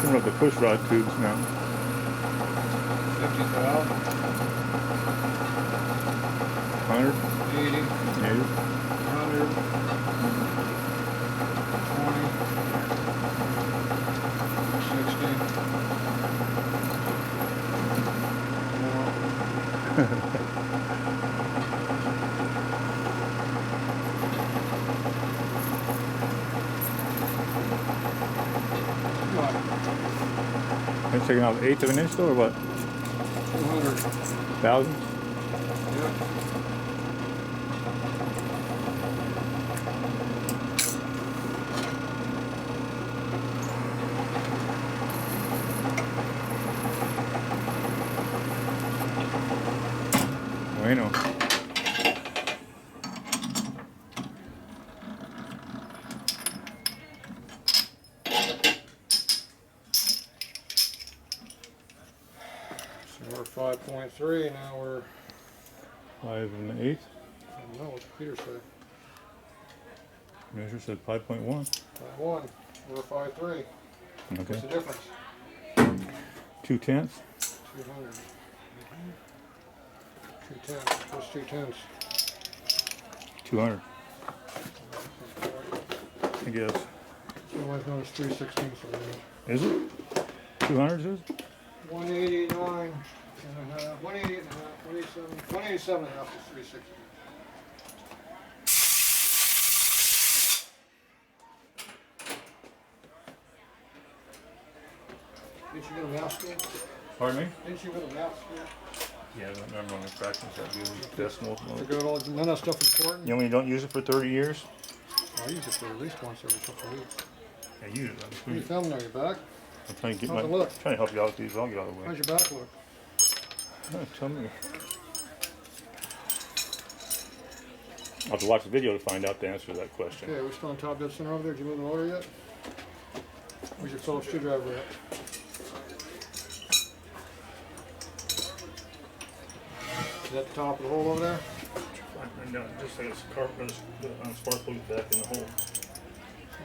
turn up the push rod tubes now. 50,000. 100. 80. 80. 100. 20. 60. Are you taking out 1/8 of an inch though, or what? 200. 1,000? Yep. Bueno. So we're 5.3, now we're 5 1/8. I don't know, what's Peter say? Measure said 5.1. 5.1, we're 5.3. Okay. What's the difference? 2/10. 200. 2/10. What's 2/10? 200. I guess. Otherwise known as 3/16 of an inch. Is it? 200 is? 189 and a half, 188 and a half, 187 and a half is 3/16. Didn't you get a math school? Pardon me? Didn't you go to math school? Yeah, I don't remember on the fractions that do decimals. To go to all, none of that stuff important? You know when you don't use it for 30 years? I use it for at least once every couple of weeks. I use it. What are you filming on your back? I'm trying to get How's it look? trying to help you out with these. I'll get out of the way. How's your back look? Tell me. I'll have to watch the video to find out the answer to that question. Okay, we're still on top dead center over there. Did you move the motor yet? Where's your Phillips screwdriver at? Is that the top of the hole over there? Just like it's carpet, spark plug back in the hole.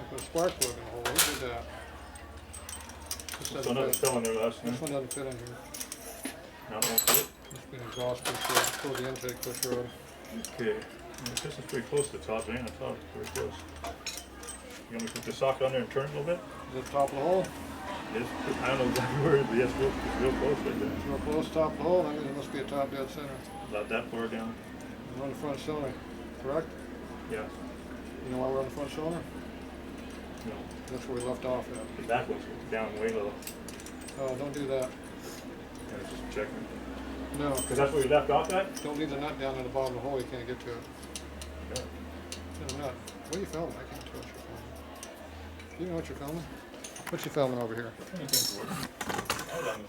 Put a spark plug in the hole. Who did that? This So doesn't nothing fit. fell in there last This night. one doesn't fit in here. Not one fit. It's been exhausted for the intake push rod. Okay. This is pretty close to the top, man. I thought it was pretty close. You want me to put the socket on there and turn it a little bit? Is it the top of the hole? Yes. I don't know exactly where it is, but yes, it's real close right there. It's real close, top of the hole. That means it must be a top dead center. About that far down. We're on the front cylinder, correct? Yeah. You know why we're on the front cylinder? No. That's where we left off at. The back one's down way low. Oh, don't do that. I was just checking. No. Because that's where we left off at? Don't leave the nut down in the bottom of the hole. You can't get to it. Yeah. Get a nut. What are you filming? I can't tell what you're filming. Do you know what you're filming? What's you filming over here? Anything's working. Hold on.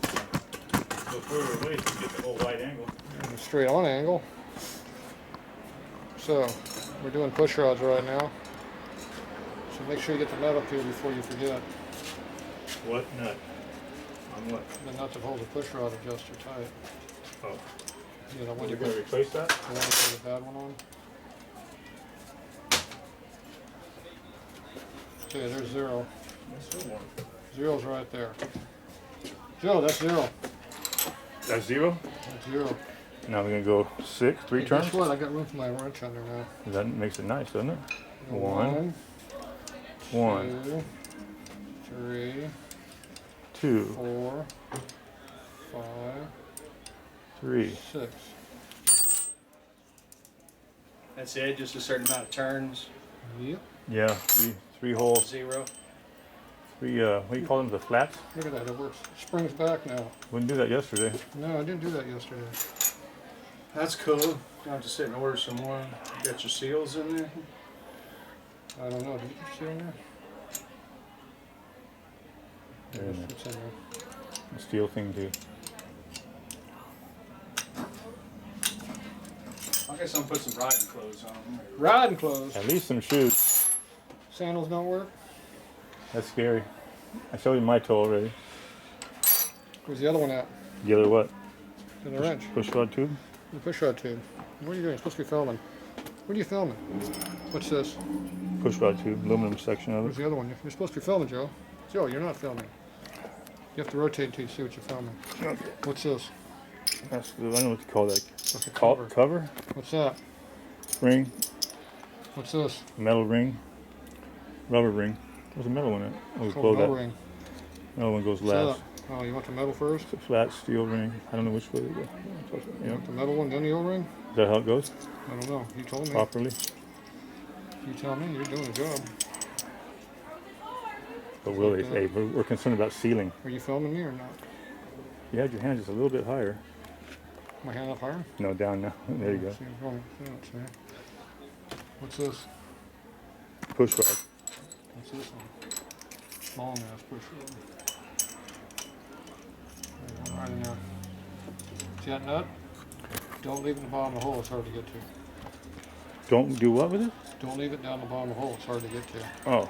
Go further away to get the whole wide angle. A straight on angle. So, we're doing push rods right now. So make sure you get the nut up here before you forget. What nut? On what? The nut that holds the push rod adjuster tight. Oh. You know, when You're you going to replace that? want to put the bad one on. Okay, there's 0. That's still one. 0's right there. Joe, that's 0. That's 0? That's 0. Now we're going to go 6, 3 Hey, turns? guess what? I got room for my wrench under now. That makes it nice, doesn't it? 1, 1, 2, 3, 2, 4, 5, 3. 6. That's it, just a certain amount of turns. Yep. Yeah, three holes. 0. 3, what do you call them, the flats? Look at that, it works. Springs back now. Wouldn't do that yesterday. No, I didn't do that yesterday. That's cool. You don't have to sit and order some more. You got your seals in there? I don't know. Did you see in there? There in there. It's in there. The steel thing too. I guess I'm put some riding clothes on. Riding clothes. At least some shoes. Sandals don't work. That's scary. I showed you my toe already. Where's the other one at? The other what? In the wrench. Push rod tube? The push rod tube. What are you doing? You're supposed to be filming. What are you filming? What's this? Push rod tube, aluminum section of Where's it. the other one? You're supposed to be filming, Joe. Joe, you're not filming. You have to rotate until you see what you're filming. Okay. What's this? That's the, I don't know what to call that. That's a Cover. cover. What's that? Ring. What's this? Metal ring. Rubber ring. There's a metal one in it. Oh, Called blow metal that. ring. Metal one goes What's last. that? Oh, you want the metal first? It's a flat steel ring. I don't know which way to go. You Yeah. want the metal one, then the O-ring? Is that how it goes? I don't know. You told me. Properly? You tell me. You're doing a job. But really, Okay. hey, we're concerned about sealing. Are you filming me or not? You had your hand just a little bit higher. My hand up higher? No, down now. There you go. See, what's this? Push rod. What's this one? Small ass push rod. There you go, right in there. See that nut? Don't leave it in the bottom of the hole. It's hard to get to. Don't do what with it? Don't leave it down the bottom of the hole. It's hard to get to. Oh.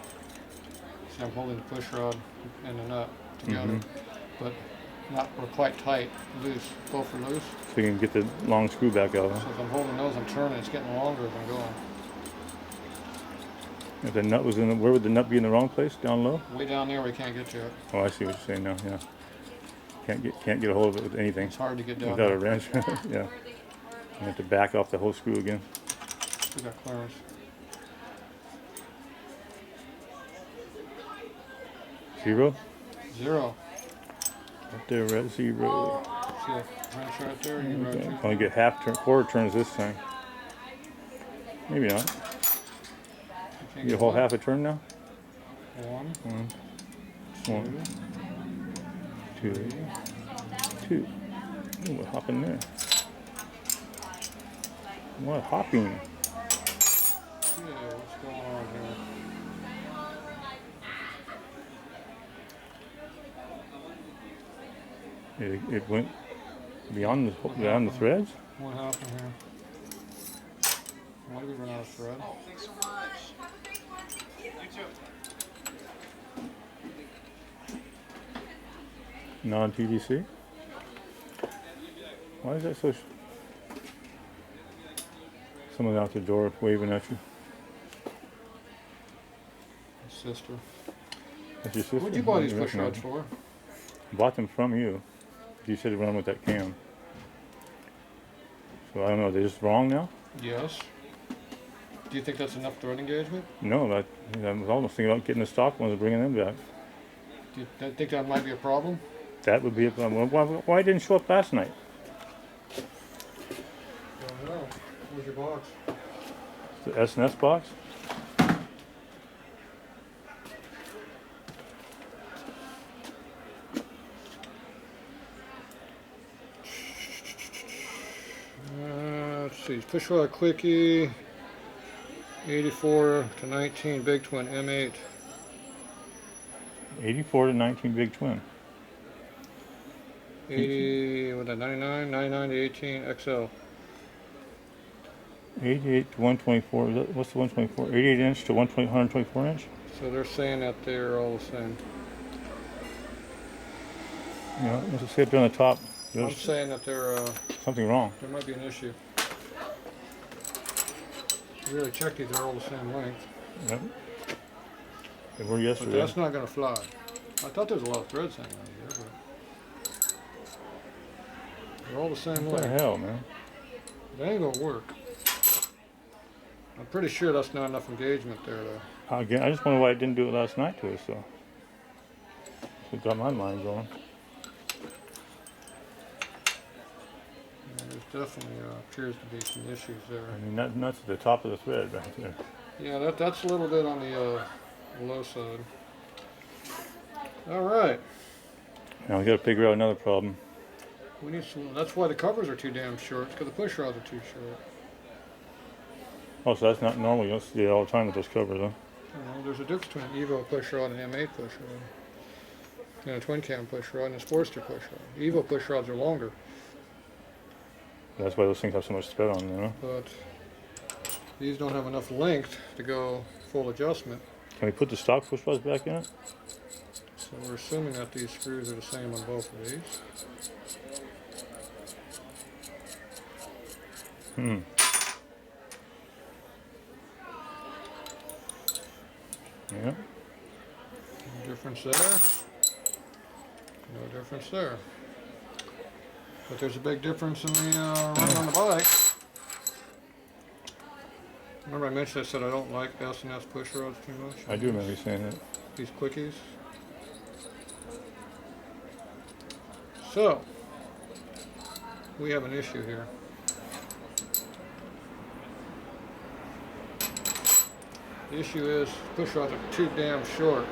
See, I'm holding the push rod and the nut together, Mhm. but we're quite tight, loose. Both are loose. So you can get the long screw back out. So Huh? if I'm holding those, I'm turning. It's getting longer as I'm going. If the nut was in the, where would the nut be in the wrong place? Down low? Way down there, we can't get to it. Oh, I see what you're saying now. Yeah. Can't get a hold of it with anything It's hard to get down without there. a wrench. Yeah. You have to back off the whole screw again. We got clearance. Zero. 0. Right there, right, zero. See that wrench right there? You Okay. rotate. Only get quarter turns this time. Maybe not. You can't You hold what? half a turn now. 1, One, two, two. Ooh, what hopping there? What hopping? Yeah, what's going on here? It went beyond the threads. What happened here? Why did we run out of thread? Non-PVC. Why is that so? Someone out the door waving at you. Sister. That's your sister. What'd you buy these I push recognize rods her. for? Bought them from you. You said to run with that cam. So I don't know. They're just wrong now. Yes. Do you think that's enough thread engagement? No, I was almost thinking about getting the stock ones and bringing them back. Do you think that might be a problem? That would be a problem. Why didn't it show up last night? Don't know. Where's your box? The S&S box? Let's see. Push rod quickie. 84 to 19 big twin M8. 84 to 19 big twin. 80, what that, 99? 99 to 18 XL. 88 to 124. What's the 124? 88 inch to 124 inch? So they're saying that they're all the same. You know, let's see up there on the top. I'm There's saying that something wrong. there might be an issue. We already checked these, they're all the same length. Yep. They were But yesterday. that's not going to fly. I thought there was a lot of threads hanging out here, but they're all the same What the length. hell, man? They ain't going to work. I'm pretty sure that's not enough engagement there, though. Again, I just wonder why I didn't do it last night to us, though. It got my mind going. Yeah, there's definitely appears to be some issues there. I mean, that's at the top of the thread right there. Yeah, that's a little bit on the low side. All right. Now we got to figure out another problem. We need some. That's why the covers are too damn short. Because the push rods are too short. Oh, so that's not normal. You don't see it all the time with those covers, huh? You know, there's a difference between an Evo push rod and an M8 push rod. And a twin cam push rod and a Sportster push rod. Evo push rods are longer, That's why those things have so much thread on them, huh? but these don't have enough length to go full adjustment. Can we put the stock push rods back in it? So we're assuming that these screws are the same on both of these. Hmm. Yeah. No difference there. No difference there. But there's a big difference in the running on the bike. Remember I mentioned I said I don't like S&S push rods too much? I do remember you saying that. These quickies. So, we have an issue here. The issue is push rods are too damn short.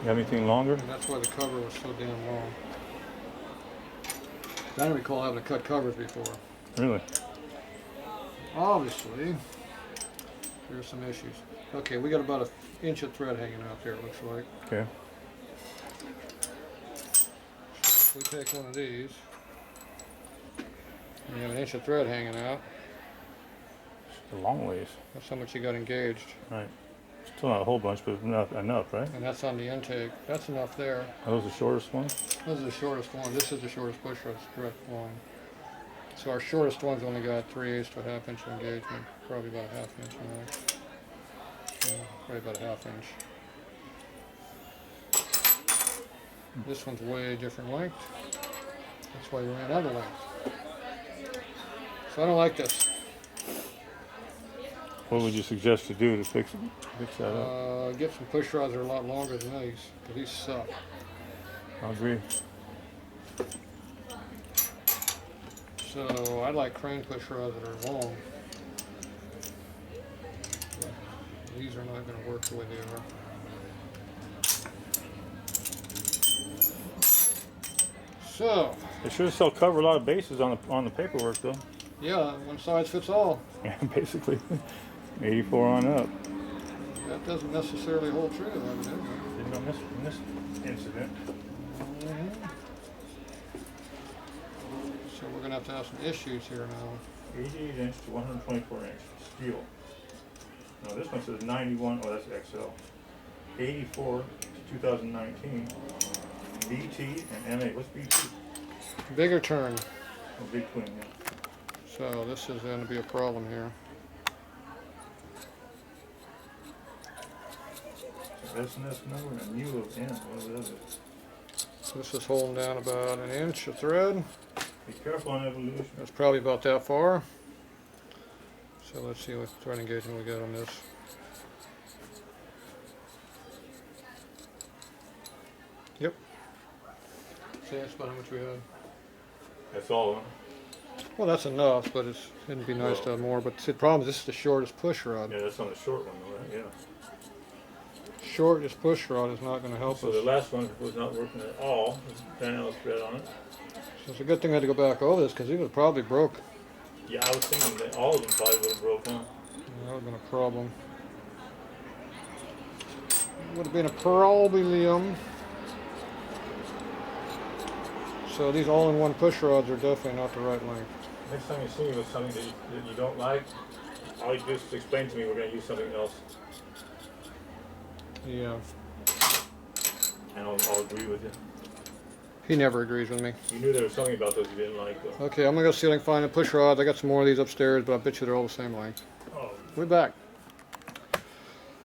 You have anything longer? And that's why the cover was so damn long. I don't recall having to cut covers before. Really? Obviously, there's some issues. Okay, we got about an inch of thread hanging out there, it looks like. Okay. So if we take one of these, and you have an inch of thread hanging out, It's a long ways. that's how much you got engaged. Right. Still not a whole bunch, but enough, right? And that's on the intake. That's enough there. Are those the shortest ones? Those are the shortest one. This is the shortest push rod strip line. So our shortest one's only got 3/8 to a half inch of engagement. Probably about a half inch max. Yeah, probably about a half inch. This one's way different length. That's why we ran out of length. So I don't like this. What would you suggest to do to fix that up? Get some push rods that are a lot longer than these, because these suck. I agree. So I like crane push rods that are long. But these are not going to work the way they are. So They sure as hell cover a lot of bases on the paperwork, though. yeah, one size fits all. Yeah, basically, 84 on up. That doesn't necessarily hold true, evidently. Didn't on this incident. So we're going to have some issues here now. 88 inch to 124 inch steel. No, this one says 91. Oh, that's XL. 84 to 2019. BT and MA. What's BT? Bigger turn. Oh, big twin. Yeah. So this is going to be a problem here. S&S number and U of N. What is it? This is holding down about an inch of thread. Be careful on evolution. That's probably about that far. So let's see what thread engagement we got on this. Yep. See, that's about how much we had. That's all. Huh? Well, that's enough, but it'd be nice to have more. But see, the problem is this is the shortest push rod. Yeah, that's on the short one, though, right? Yeah. Shortest push rod is not going to help So us. the last one was not working at all. There's a thread on it. So it's a good thing I had to go back over this because he would have probably broke. Yeah, I was thinking that all of them probably would have broken. That would have been a problem. Would have been a problem. So these all-in-one push rods are definitely not the right length. Next time you see me with something that you don't like, all you do is explain to me we're going to use something else. Yeah. And I'll agree with you. He never agrees with me. You knew there was something about those you didn't like, though. Okay, I'm gonna go see if I can find the push rods. I got some more of these upstairs, but I bet you they're all the same length. Oh, We're back.